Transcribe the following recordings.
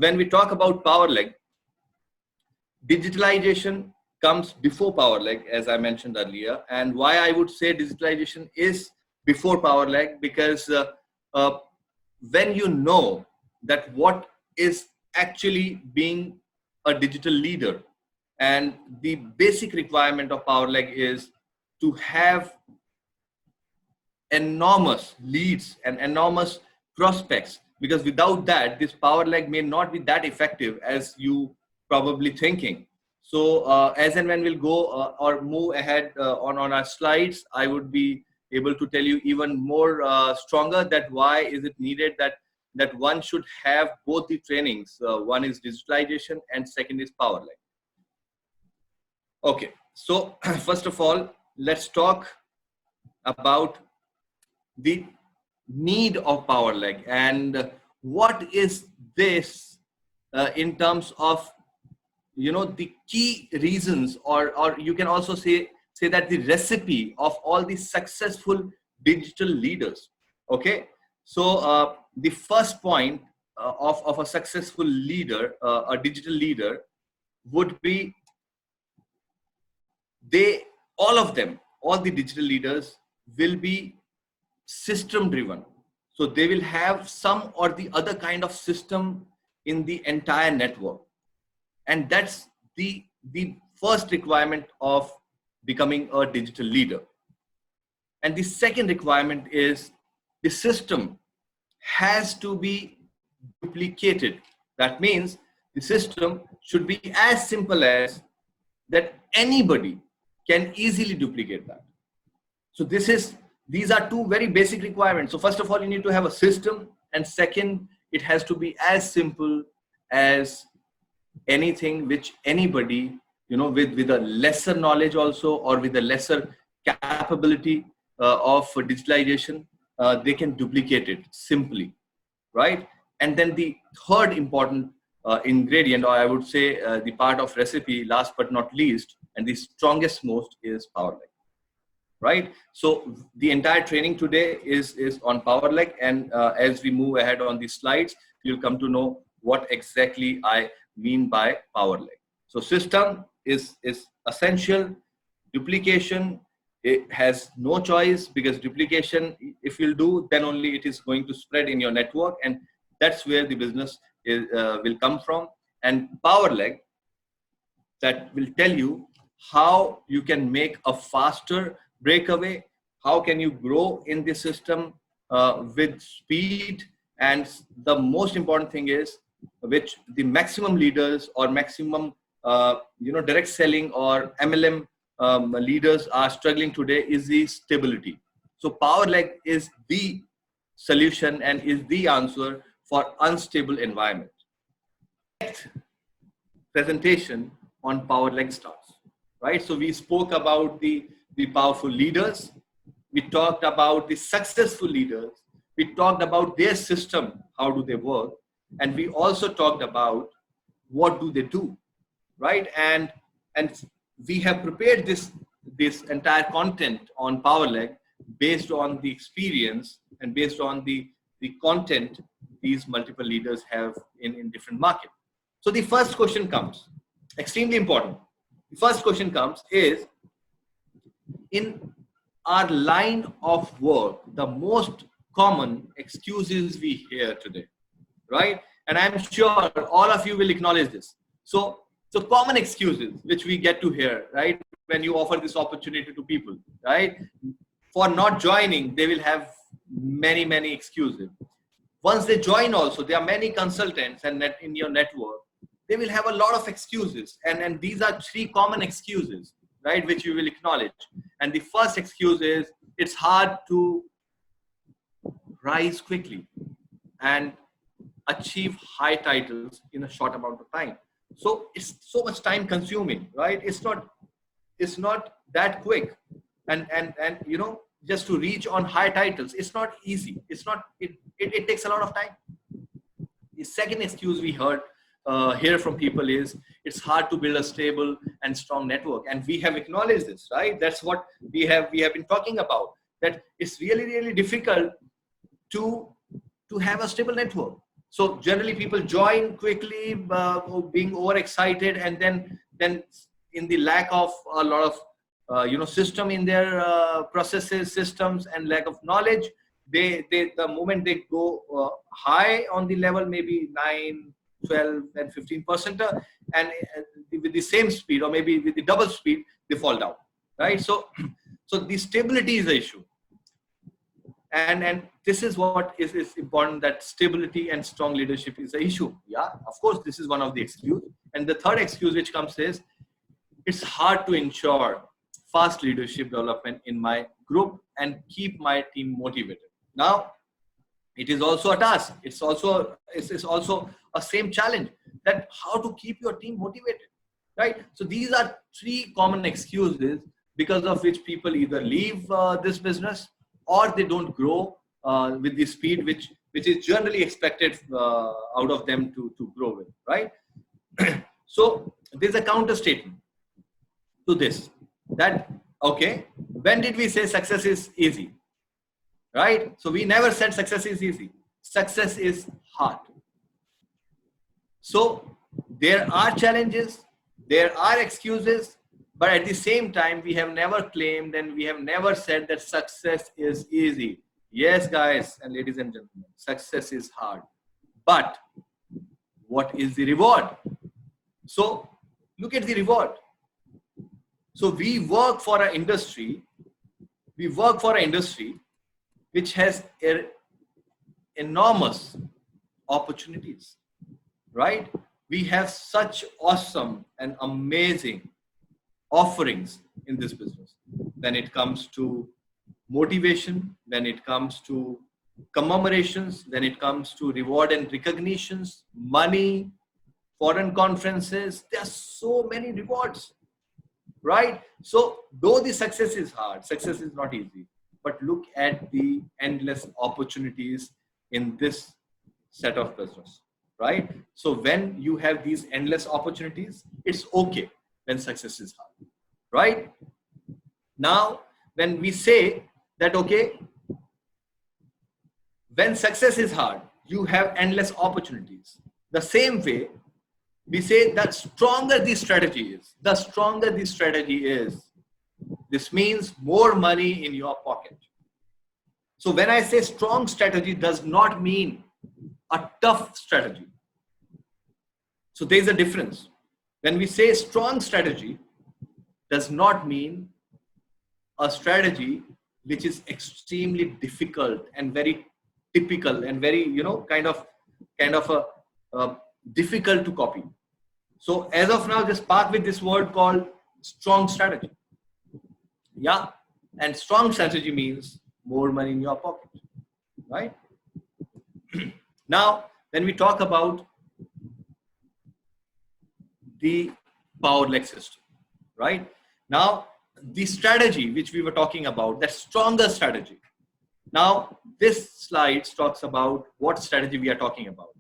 when we talk about power leg, digitalization comes before power leg, as I mentioned earlier. And why I would say digitalization is before power leg, because when you know that what is actually being a digital leader, and the basic requirement of power leg is to have enormous leads and enormous prospects, because without that, this power leg may not be that effective as you probably thinking. So as and when we'll go or move ahead on our slides, I would be able to tell you even more stronger that why is it needed that one should have both the trainings. One is digitalization and second is power leg. Okay, so first of all, let's talk about the need of power leg and what is this in terms of, you know, the key reasons, or you can also say that the recipe of all the successful digital leaders. Okay, so the first point of a successful leader, a digital leader, would be all the digital leaders will be system driven. So they will have some or the other kind of system in the entire network. And that's the first requirement of becoming a digital leader. And the second requirement is the system has to be duplicated. That means the system should be as simple as that anybody can easily duplicate that. So these are two very basic requirements. So first of all, you need to have a system, and second, it has to be as simple as anything which anybody, you know, with a lesser knowledge also, or with a lesser capability of digitalization, they can duplicate it simply, right? And then the third important ingredient, or I would say the part of recipe, last but not least, and the strongest most, is power leg. Right, so the entire training today is on power leg, and as we move ahead on these slides, you'll come to know what exactly I mean by power leg. So system is essential. Duplication, it has no choice, because duplication, if you'll do, then only it is going to spread in your network, and that's where the business will come from. And power leg, that will tell you how you can make a faster breakaway, how can you grow in the system with speed, and the most important thing is, which the maximum leaders or maximum direct selling or MLM leaders are struggling today, is the stability. So power leg is the solution and is the answer for unstable environment. Next presentation on power leg starts, right? So we spoke about the powerful leaders, we talked about the successful leaders, we talked about their system, how do they work, and we also talked about what do they do, right? And we have prepared this entire content on power leg based on the experience and based on the content these multiple leaders have in different markets. So the first question comes, extremely important. The first question comes is, in our line of work, the most common excuses we hear today, right? And I'm sure all of you will acknowledge this. So common excuses which we get to hear, right? When you offer this opportunity to people, right? For not joining, they will have many excuses. Once they join also, there are many consultants and in your network, they will have a lot of excuses. And these are three common excuses, right? Which you will acknowledge. And the first excuse is, it's hard to rise quickly and achieve high titles in a short amount of time. So it's so much time consuming, right? It's not that quick. And you know, just to reach on high titles, it's not easy. It takes a lot of time. The second excuse we hear from people is, it's hard to build a stable and strong network. And we have acknowledged this, right? That's what we have been talking about, that it's really difficult to have a stable network. So generally people join quickly, being overexcited, and then in the lack of a lot of system in their processes, systems, and lack of knowledge, they the moment they go high on the level, maybe 9, 12, and 15%, and with the same speed, or maybe with the double speed, they fall down, right? So so the stability is the issue. And this is what is important, that stability and strong leadership is the issue. Yeah, of course, this is one of the excuses. And the third excuse which comes is, it's hard to ensure fast leadership development in my group and keep my team motivated. Now, it is also a task. It's also a same challenge, that how to keep your team motivated, right? So these are three common excuses because of which people either leave this business, or they don't grow with the speed which is generally expected out of them to grow with, right? So there's a counter statement to this, that okay, when did we say success is easy, right? So we never said success is easy. Success is hard. So there are challenges, there are excuses, but at the same time, we have never claimed and we have never said that success is easy. Yes, guys and ladies and gentlemen, success is hard. But what is the reward? So look at the reward. So we work for an industry, which has enormous opportunities, right? We have such awesome and amazing offerings in this business. When it comes to motivation, when it comes to commemorations, when it comes to reward and recognitions, money, foreign conferences, there are so many rewards, right? So though the success is hard, success is not easy, but look at the endless opportunities in this set of business, right? So when you have these endless opportunities, it's okay when success is hard, right? Now, when we say that, okay, when success is hard, you have endless opportunities. The same way, we say that stronger the strategy is, this means more money in your pocket. So when I say strong strategy, does not mean a tough strategy. So there's a difference. When we say strong strategy, does not mean a strategy which is extremely difficult and very typical and very, kind of difficult to copy. So as of now, just park with this word called strong strategy. Yeah. And strong strategy means more money in your pocket, right? Now, when we talk about the power leg system, right? Now, the strategy which we were talking about, that stronger strategy. Now, this slide talks about what strategy we are talking about.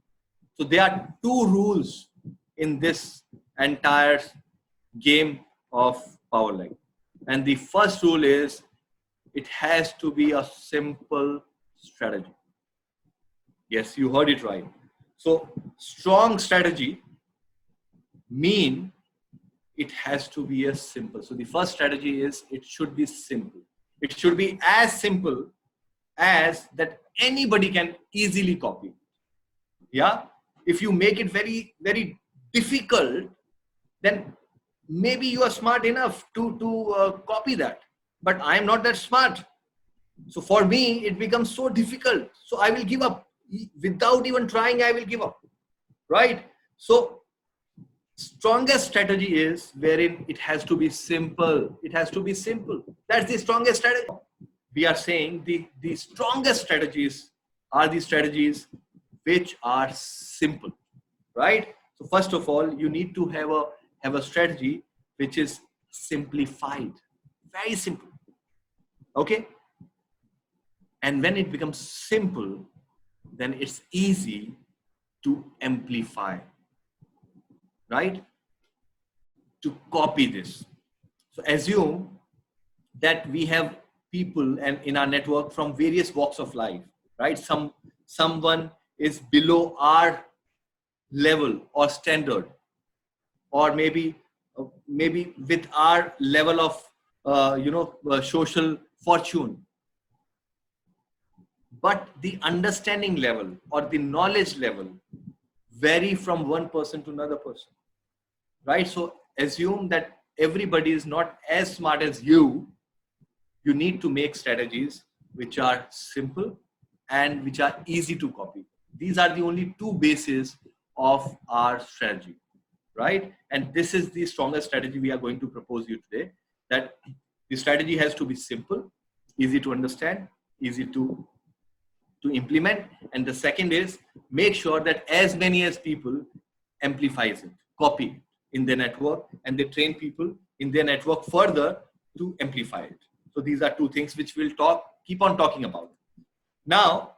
So there are two rules in this entire game of power leg. And the first rule is, it has to be a simple strategy. Yes, you heard it right. So strong strategy mean it has to be a simple. So the first strategy is, it should be simple. It should be as simple as that anybody can easily copy. Yeah. If you make it very, very difficult, then maybe you are smart enough to copy that. But I am not that smart. So for me, it becomes so difficult. So I will give up. Without even trying, I will give up. Right? So strongest strategy is wherein it has to be simple. It has to be simple. That's the strongest strategy. We are saying the strongest strategies are the strategies which are simple. Right? So first of all, you need to have a strategy which is simplified. Very simple. Okay? And when it becomes simple, then it's easy to amplify, right? To copy this. So assume that we have people and in our network from various walks of life, right? Someone is below our level or standard, or maybe with our level of social fortune, but the understanding level or the knowledge level vary from one person to another person, right? So assume that everybody is not as smart as you. You need to make strategies which are simple and which are easy to copy. These are the only two bases of our strategy, right? And this is the strongest strategy we are going to propose you today, that the strategy has to be simple, easy to understand, easy to implement. And the second is, make sure that as many as people amplifies it, copy it in their network, and they train people in their network further to amplify it. So these are two things which we'll keep on talking about. Now,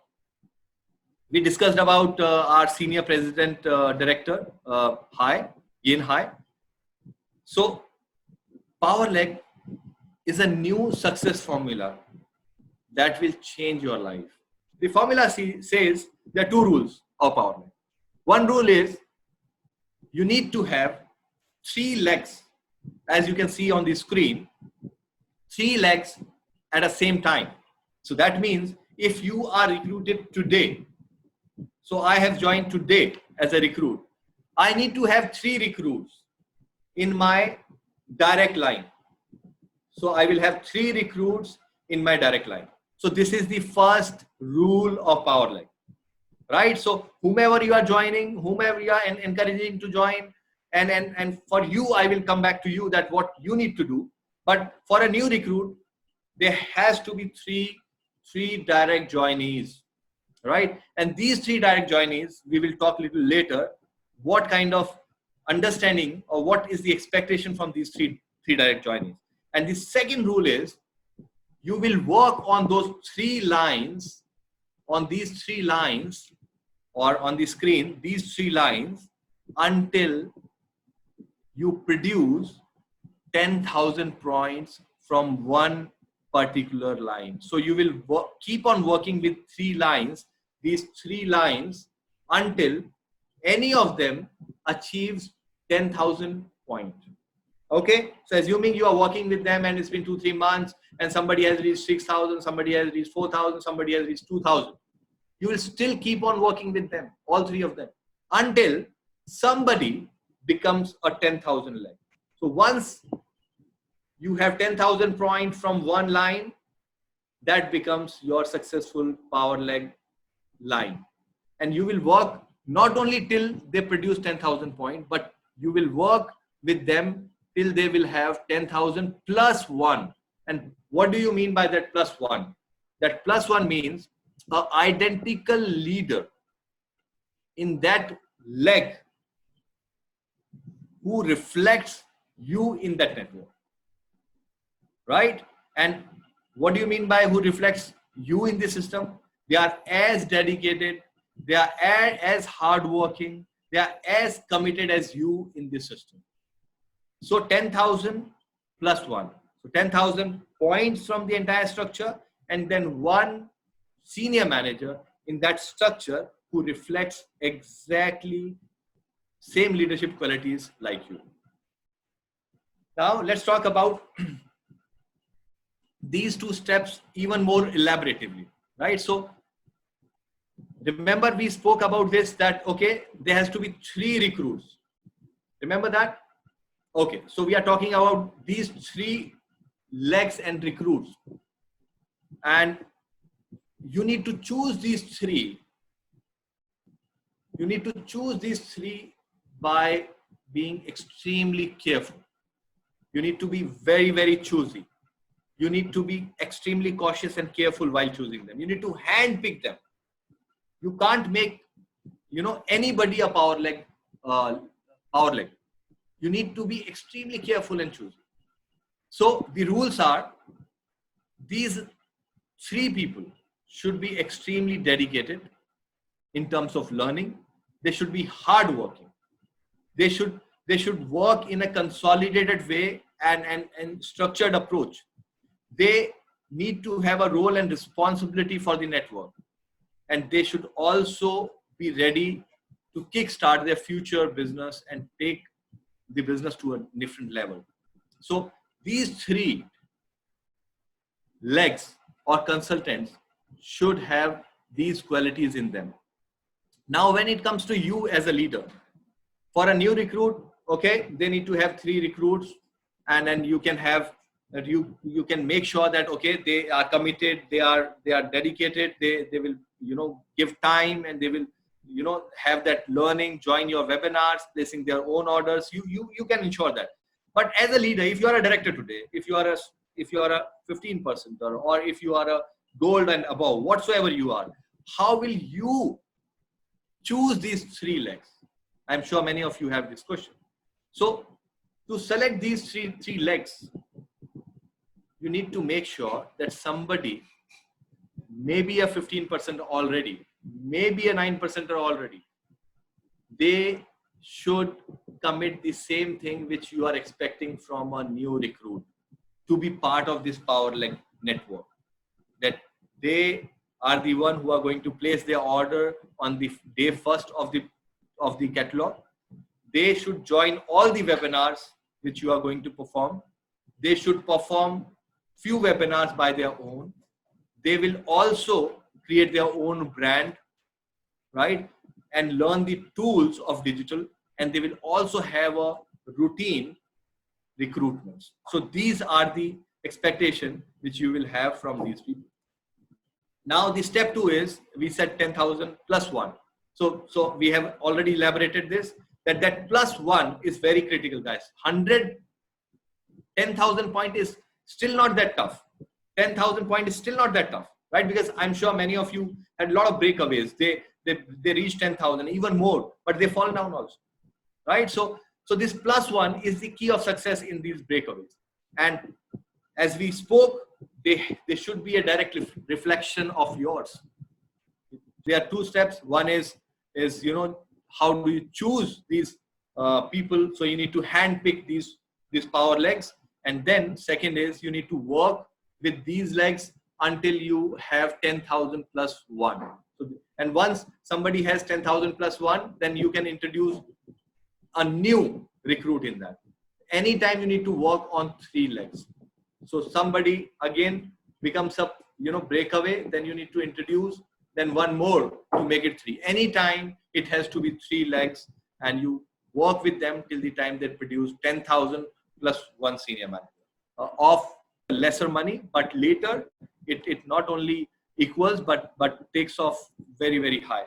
we discussed about our senior president director, Yin Hai. So power leg is a new success formula that will change your life. The formula says there are two rules of power leg. One rule is you need to have 3 legs, as you can see on the screen, 3 legs at the same time. So that means if you are recruited today, so I have joined today as a recruit, I need to have 3 recruits in my direct line. So I will have 3 recruits in my direct line. So this is the first rule of power leg, right? So whomever you are joining, whomever you are encouraging to join, and for you, I will come back to you that what you need to do. But for a new recruit, there has to be three direct joinees, right? And these 3 direct joinees, we will talk a little later, what kind of understanding or what is the expectation from these three direct joinees. And the second rule is, you will work on those 3 lines, on these 3 lines, or on the screen, these 3 lines, until you produce 10,000 points from one particular line. So you will keep on working with 3 lines, these 3 lines, until any of them achieves 10,000 points. Okay, so assuming you are working with them and it's been 2-3 months and somebody has reached 6,000, somebody has reached 4,000, somebody has reached 2,000, you will still keep on working with them, all 3 of them, until somebody becomes a 10,000 leg. So once you have 10,000 points from one line, that becomes your successful power leg line. And you will work not only till they produce 10,000 points, but you will work with them till they will have 10,000 plus 1. And what do you mean by that plus 1? That plus 1 means an identical leader in that leg who reflects you in that network, right? And what do you mean by who reflects you in the system? They are as dedicated, they are as hardworking, they are as committed as you in this system. So 10,000 plus 1. So 10,000 points from the entire structure, and then one senior manager in that structure who reflects exactly same leadership qualities like you. Now let's talk about these 2 steps even more elaboratively, right? So remember we spoke about this, that okay, there has to be 3 recruits. Remember that? Okay, so we are talking about these 3 legs and recruits, and you need to choose these 3. You need to choose these 3 by being extremely careful. You need to be very, very choosy. You need to be extremely cautious and careful while choosing them. You need to handpick them. You can't make, anybody a power leg. You need to be extremely careful and choosy. So the rules are, these 3 people should be extremely dedicated in terms of learning. They should be hardworking. They should work in a consolidated way and structured approach. They need to have a role and responsibility for the network. And they should also be ready to kickstart their future business and take the business to a different level. So these three legs or consultants should have these qualities in them. Now, when it comes to you as a leader, for a new recruit, okay, they need to have 3 recruits, and then you can have that you can make sure that okay, they are committed, they are dedicated, they will give time, and they will have that learning, join your webinars, placing their own orders. You can ensure that. But as a leader, if you are a director today, if you are a 15% or if you are a gold and above, whatsoever you are, how will you choose these 3 legs? I'm sure many of you have this question. So to select these three legs, you need to make sure that somebody, maybe a 15% already, maybe a 9% already, they should commit the same thing which you are expecting from a new recruit to be part of this power leg network. That they are the one who are going to place their order on the day first of the catalog. They should join all the webinars which you are going to perform. They should perform few webinars by their own. They will also create their own brand, right? And learn the tools of digital. And they will also have a routine recruitments. So these are the expectation which you will have from these people. Now the step 2 is, we said 10,000 plus 1. So we have already elaborated this, that plus 1 is very critical, guys. 10,000 point is still not that tough. 10,000 point is still not that tough, right? Because I'm sure many of you had a lot of breakaways. They reach 10,000, even more, but they fall down also, right? So this plus 1 is the key of success in these breakaways. And as we spoke, they should be a direct reflection of yours. There are 2 steps. One is how do you choose these people? So you need to handpick these power legs. And then second is, you need to work with these legs until you have 10,000 plus 1. So, and once somebody has 10,000 plus 1, then you can introduce a new recruit in that. Anytime you need to work on 3 legs. So somebody again becomes a breakaway, then you need to introduce then 1 more to make it 3. Anytime it has to be 3 legs, and you work with them till the time they produce 10,000 plus 1 senior manager of lesser money, but later it not only equals but takes off very, very high.